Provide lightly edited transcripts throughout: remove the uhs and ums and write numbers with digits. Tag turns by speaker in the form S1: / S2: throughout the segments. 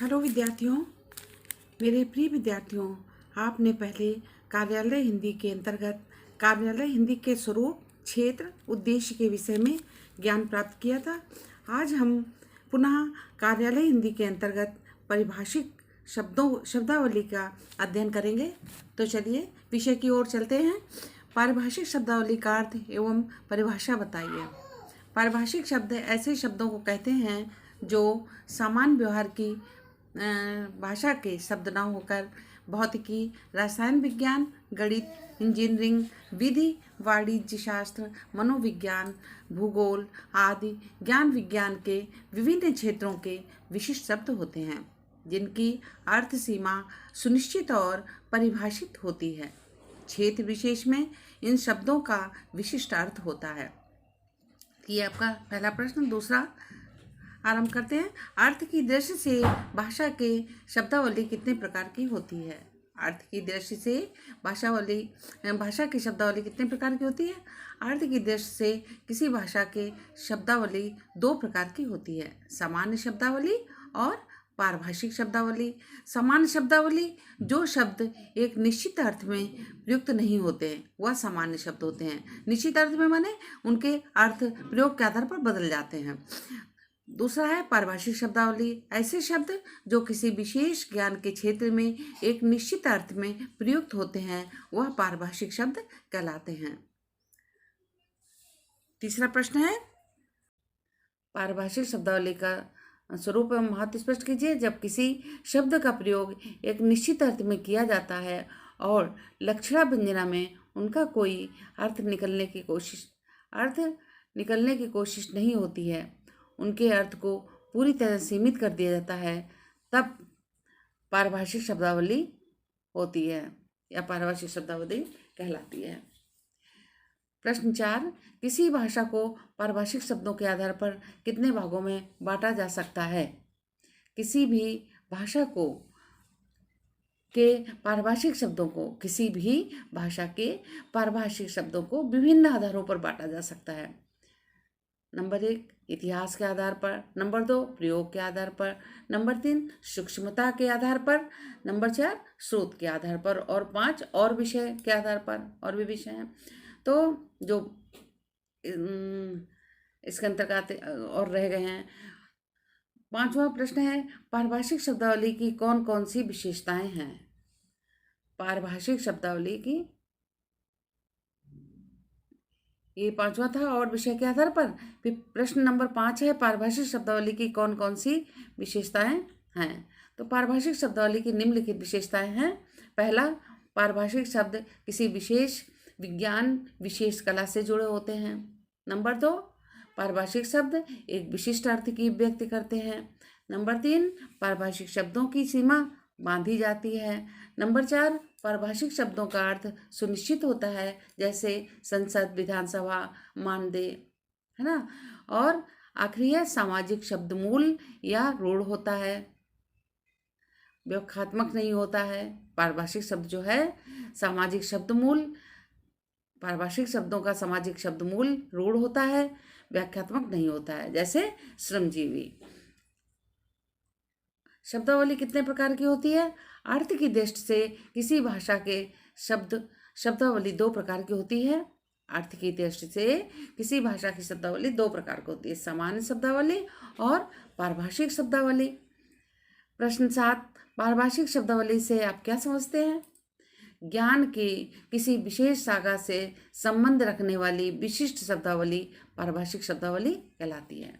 S1: Hello विद्यार्थियों, मेरे प्रिय विद्यार्थियों, आपने पहले कार्यालय हिंदी के अंतर्गत कार्यालय हिंदी के स्वरूप, क्षेत्र, उद्देश्य के विषय में ज्ञान प्राप्त किया था। आज हम पुनः कार्यालय हिंदी के अंतर्गत परिभाषिक शब्दावली का अध्ययन करेंगे। तो चलिए विषय की ओर चलते हैं। पारिभाषिक शब्दावली का अर्थ एवं परिभाषा बताइए। पारिभाषिक शब्द ऐसे शब्दों को कहते हैं जो सामान्य व्यवहार की भाषा के शब्द न होकर भौतिकी, रसायन विज्ञान, गणित, इंजीनियरिंग, विधि, वाणिज्य शास्त्र, मनोविज्ञान, भूगोल आदि ज्ञान विज्ञान के विभिन्न क्षेत्रों के विशिष्ट शब्द होते हैं, जिनकी अर्थ सीमा सुनिश्चित और परिभाषित होती है। क्षेत्र विशेष में इन शब्दों का विशिष्ट अर्थ होता है। ये आपका पहला प्रश्न। दूसरा आरंभ करते हैं। अर्थ की दृष्टि से भाषा के शब्दावली कितने प्रकार की होती है? अर्थ की दृष्टि से भाषा की शब्दावली कितने प्रकार की होती है? अर्थ की दृष्टि से किसी भाषा के शब्दावली दो प्रकार की होती है, सामान्य शब्दावली और पारिभाषिक शब्दावली। सामान्य शब्दावली, जो शब्द एक निश्चित अर्थ में प्रयुक्त नहीं होते वह सामान्य शब्द होते हैं। निश्चित अर्थ में माने उनके अर्थ प्रयोग के आधार पर बदल जाते हैं। दूसरा है पारिभाषिक शब्दावली, ऐसे शब्द जो किसी विशेष ज्ञान के क्षेत्र में एक निश्चित अर्थ में प्रयुक्त होते हैं वह पारिभाषिक शब्द कहलाते हैं। तीसरा प्रश्न है, पारिभाषिक शब्दावली का स्वरूप एवं महत्व स्पष्ट कीजिए। जब किसी शब्द का प्रयोग एक निश्चित अर्थ में किया जाता है और लक्षणा व्यंजना में उनका कोई अर्थ निकलने की कोशिश नहीं होती है, उनके अर्थ को पूरी तरह सीमित कर दिया जाता है, तब पारिभाषिक शब्दावली होती है या पारिभाषिक शब्दावली कहलाती है। प्रश्न 4, किसी भाषा को पारिभाषिक शब्दों के आधार पर कितने भागों में बांटा जा सकता है? किसी भी भाषा के पारिभाषिक शब्दों को विभिन्न आधारों पर बांटा जा सकता है। नंबर 1, इतिहास के आधार पर। नंबर 2, प्रयोग के आधार पर। नंबर 3, सूक्ष्मता के आधार पर। नंबर 4, स्रोत के आधार पर। और 5, और विषय के आधार पर। और भी विषय हैं। तो जो इसके अंतर्गत और रह गए हैं। 5वां प्रश्न है, पारिभाषिक शब्दावली की कौन कौन सी विशेषताएं हैं? पारिभाषिक शब्दावली की, ये 5वां था, और विषय के आधार पर। फिर प्रश्न नंबर 5 है, पारिभाषिक शब्दावली की कौन कौन सी विशेषताएं हैं? तो पारिभाषिक शब्दावली की निम्नलिखित विशेषताएं हैं। पहला, पारिभाषिक शब्द किसी विशेष विज्ञान, विशेष कला से जुड़े होते हैं। नंबर 2, पारिभाषिक शब्द एक विशिष्ट अर्थ की व्यक्त करते हैं। नंबर 3, पारिभाषिक शब्दों की सीमा बांधी जाती है। नंबर 4, पारिभाषिक शब्दों का अर्थ सुनिश्चित होता है, जैसे संसद, विधानसभा, मानदेय, है ना। और आखिरी है, सामाजिक शब्द मूल या रूढ़ होता है, व्याख्यात्मक नहीं होता है। पारिभाषिक शब्द जो है सामाजिक शब्द मूल, पारिभाषिक शब्दों का सामाजिक शब्द मूल रूढ़ होता है, व्याख्यात्मक नहीं होता है, जैसे श्रमजीवी। शब्दावली कितने प्रकार की होती है? अर्थ की दृष्टि से किसी भाषा के शब्दावली दो प्रकार की होती है। अर्थ की दृष्टि से किसी भाषा की शब्दावली दो प्रकार की होती है, सामान्य शब्दावली और पारिभाषिक शब्दावली। प्रश्न 7, पारिभाषिक शब्दावली से आप क्या समझते हैं? ज्ञान की किसी विशेष शाखा से संबंध रखने वाली विशिष्ट शब्दावली पारिभाषिक शब्दावली कहलाती है।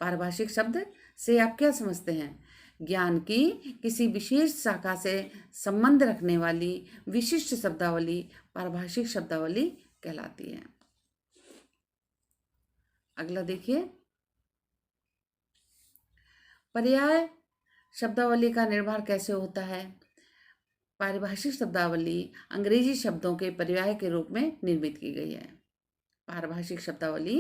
S1: पारिभाषिक शब्द से आप क्या समझते हैं? ज्ञान की किसी विशेष शाखा से संबंध रखने वाली विशिष्ट शब्दावली पारिभाषिक शब्दावली कहलाती है। अगला देखिए, पर्याय शब्दावली का निर्माण कैसे होता है? पारिभाषिक शब्दावली अंग्रेजी शब्दों के पर्याय के रूप में निर्मित की गई है। पारिभाषिक शब्दावली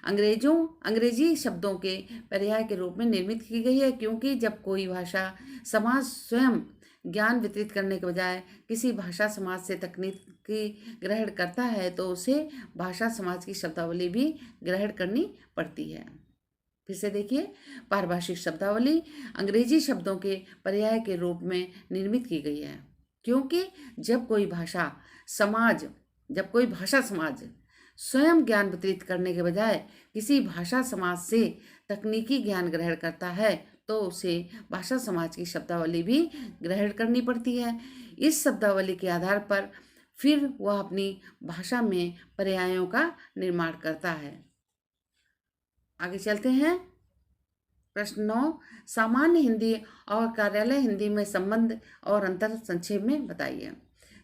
S1: अंग्रेजी शब्दों के पर्याय के रूप में निर्मित की गई है, क्योंकि जब कोई भाषा समाज स्वयं ज्ञान वितरित करने के बजाय किसी भाषा समाज से तकनीक की ग्रहण करता है तो उसे भाषा समाज की शब्दावली भी ग्रहण करनी पड़ती है। फिर से देखिए, पारिभाषिक शब्दावली अंग्रेजी शब्दों के पर्याय के रूप में निर्मित की गई है, क्योंकि जब कोई भाषा समाज स्वयं ज्ञान वितरित करने के बजाय किसी भाषा समाज से तकनीकी ज्ञान ग्रहण करता है तो उसे भाषा समाज की शब्दावली भी ग्रहण करनी पड़ती है। इस शब्दावली के आधार पर फिर वह अपनी भाषा में पर्यायों का निर्माण करता है। आगे चलते हैं। प्रश्न 9, सामान्य हिंदी और कार्यालय हिंदी में संबंध और अंतर संक्षेप में बताइए।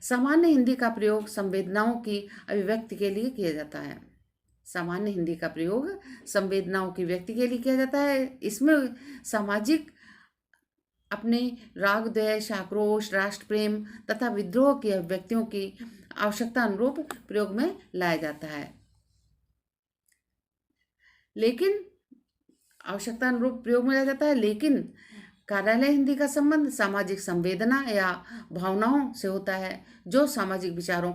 S1: सामान्य हिंदी का प्रयोग संवेदनाओं की अभिव्यक्ति के लिए किया जाता है। सामान्य हिंदी का प्रयोग संवेदनाओं की व्यक्ति के लिए किया जाता है। इसमें सामाजिक अपने राग, द्वेष, आक्रोश, राष्ट्र प्रेम तथा विद्रोह की अभिव्यक्तियों की आवश्यकता अनुरूप प्रयोग में लाया जाता है। लेकिन कार्यालय हिंदी का संबंध सामाजिक संवेदना या भावनाओं से होता है, जो सामाजिक विचारों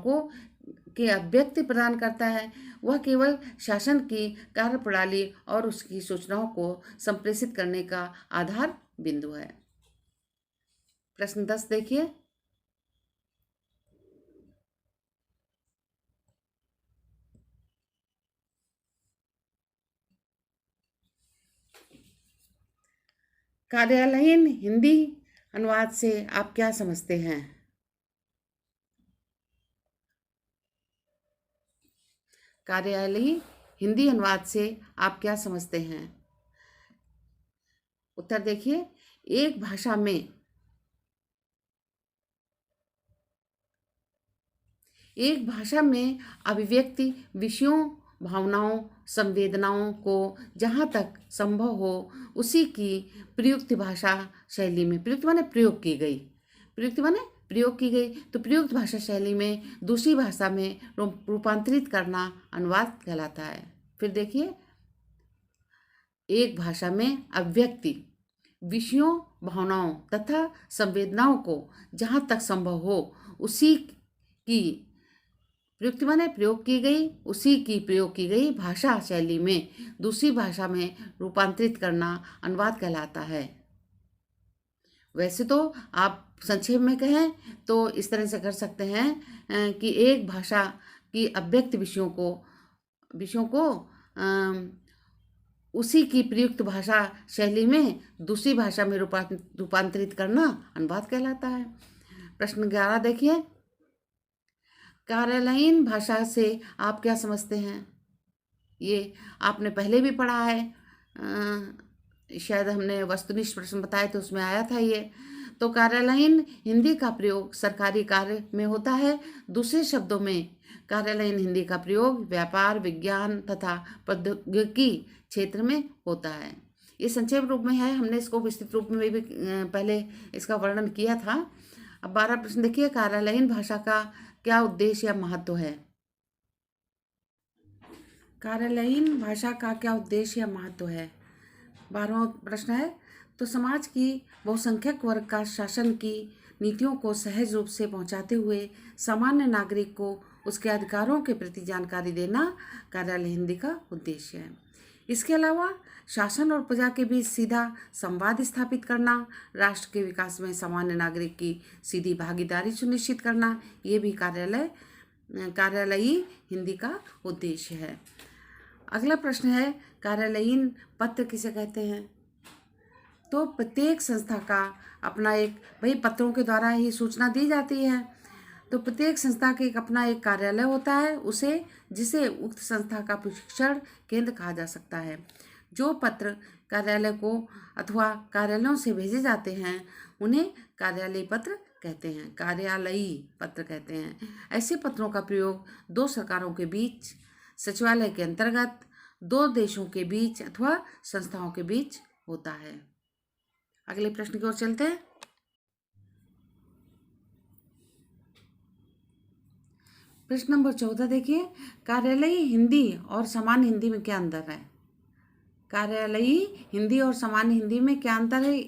S1: के अभिव्यक्ति प्रदान करता है। वह केवल शासन की कार्यप्रणाली और उसकी सूचनाओं को संप्रेषित करने का आधार बिंदु है। प्रश्न 10 देखिए। कार्यालयीन हिंदी अनुवाद से आप क्या समझते हैं? कार्यालयीन हिंदी अनुवाद से आप क्या समझते हैं? उत्तर देखिए, एक भाषा में अभिव्यक्ति विषयों, भावनाओं, संवेदनाओं को जहाँ तक संभव हो उसी की प्रयुक्त भाषा शैली में, प्रयुक्त माने प्रयोग की गई, तो प्रयुक्त भाषा शैली में दूसरी भाषा में रूपांतरित करना अनुवाद कहलाता है। फिर देखिए, एक भाषा में अभिव्यक्ति विषयों, भावनाओं तथा संवेदनाओं को जहाँ तक संभव हो उसी की प्रयुक्त माने प्रयोग की गई भाषा शैली में दूसरी भाषा में रूपांतरित करना अनुवाद कहलाता है। वैसे तो आप संक्षेप में कहें तो इस तरह से कर सकते हैं कि एक भाषा की अभिव्यक्त विषयों को उसी की प्रयुक्त भाषा शैली में दूसरी भाषा में रूपांतरित करना अनुवाद कहलाता है। प्रश्न 11 देखिए, कार्यालयीन भाषा से आप क्या समझते हैं? ये आपने पहले भी पढ़ा है, शायद हमने वस्तुनिष्ठ प्रश्न बताए तो उसमें आया था ये। तो कार्यालयीन हिंदी का प्रयोग सरकारी कार्य में होता है। दूसरे शब्दों में कार्यालयीन हिंदी का प्रयोग व्यापार, विज्ञान तथा प्रौद्योगिकी क्षेत्र में होता है। ये संक्षेप रूप में है, हमने इसको विस्तृत रूप में भी पहले इसका वर्णन किया था। अब 12 प्रश्न देखिए, कार्यालयीन भाषा का क्या उद्देश्य या महत्व है? कार्यालयीन भाषा का क्या उद्देश्य या महत्व है? 12वां प्रश्न है, तो समाज की बहुसंख्यक वर्ग का शासन की नीतियों को सहज रूप से पहुंचाते हुए सामान्य नागरिक को उसके अधिकारों के प्रति जानकारी देना कार्यालय हिंदी का उद्देश्य है। इसके अलावा शासन और प्रजा के बीच सीधा संवाद स्थापित करना, राष्ट्र के विकास में सामान्य नागरिक की सीधी भागीदारी सुनिश्चित करना, ये भी कार्यालयी हिंदी का उद्देश्य है। अगला प्रश्न है, कार्यालयीन पत्र किसे कहते हैं? तो प्रत्येक संस्था का अपना भाई पत्रों के द्वारा ही सूचना दी जाती है, तो प्रत्येक संस्था के अपना एक कार्यालय होता है, जिसे उक्त संस्था का प्रशिक्षण केंद्र कहा जा सकता है। जो पत्र कार्यालय को अथवा कार्यालयों से भेजे जाते हैं उन्हें कार्यालयी पत्र कहते हैं। ऐसे पत्रों का प्रयोग दो सरकारों के बीच, सचिवालय के अंतर्गत, दो देशों के बीच अथवा संस्थाओं के बीच होता है। अगले प्रश्न की ओर चलते हैं। प्रश्न नंबर 14 देखिए, कार्यालयी हिंदी और सामान्य हिंदी में क्या अंतर है? कार्यालयी हिंदी और सामान्य हिंदी में क्या अंतर है?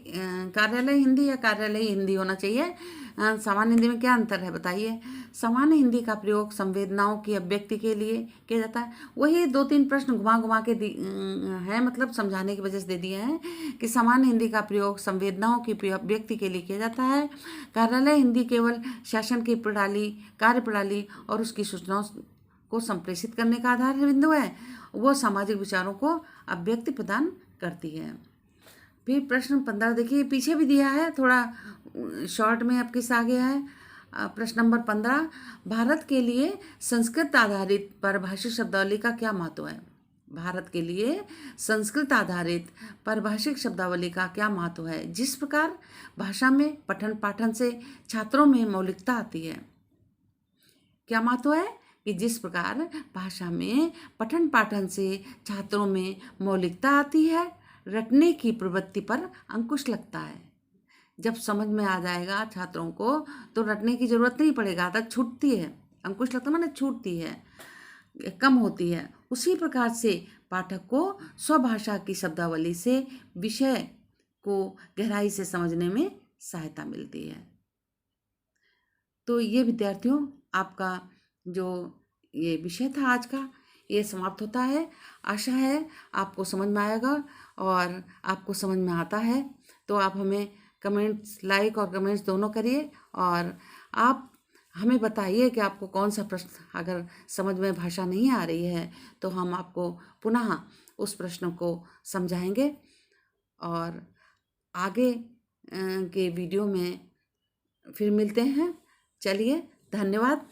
S1: कार्यालय हिंदी या कार्यालयी हिंदी होना चाहिए। सामान्य हिंदी में क्या अंतर है बताइए। सामान्य हिंदी का प्रयोग संवेदनाओं की अभिव्यक्ति के लिए किया जाता है। वही 2-3 प्रश्न घुमा घुमा के है, मतलब समझाने की वजह से दे दिए हैं कि सामान्य हिंदी का प्रयोग संवेदनाओं की अभिव्यक्ति के लिए किया जाता है। कार्यालय हिंदी केवल शासन की प्रणाली, कार्यप्रणाली और उसकी सूचनाओं को संप्रेषित करने का आधार बिंदु है। वो सामाजिक विचारों को अभिव्यक्ति प्रदान करती है। फिर प्रश्न 15 देखिए, पीछे भी दिया है, थोड़ा शॉर्ट में आपके से आ गया है। प्रश्न नंबर 15, भारत के लिए संस्कृत आधारित परिभाषिक शब्दावली का क्या महत्व है। भारत के लिए संस्कृत आधारित परिभाषिक शब्दावली का क्या महत्व है। जिस प्रकार भाषा में पठन पाठन से छात्रों में मौलिकता आती है। क्या महत्व है कि जिस प्रकार भाषा में पठन पाठन से छात्रों में मौलिकता आती है, रटने की प्रवृत्ति पर अंकुश लगता है। जब समझ में आ जाएगा छात्रों को तो रटने की जरूरत नहीं पड़ेगा, आदत छूटती है। अंकुश लगता माने छूटती है, कम होती है। उसी प्रकार से पाठक को स्वभाषा की शब्दावली से विषय को गहराई से समझने में सहायता मिलती है। तो ये विद्यार्थियों, आपका जो ये विषय था आज का, ये समाप्त होता है। आशा है आपको समझ में आएगा, और आपको समझ में आता है तो आप हमें कमेंट्स, लाइक और कमेंट्स दोनों करिए, और आप हमें बताइए कि आपको कौन सा प्रश्न अगर समझ में भाषा नहीं आ रही है तो हम आपको पुनः उस प्रश्न को समझाएंगे, और आगे के वीडियो में फिर मिलते हैं। चलिए, धन्यवाद।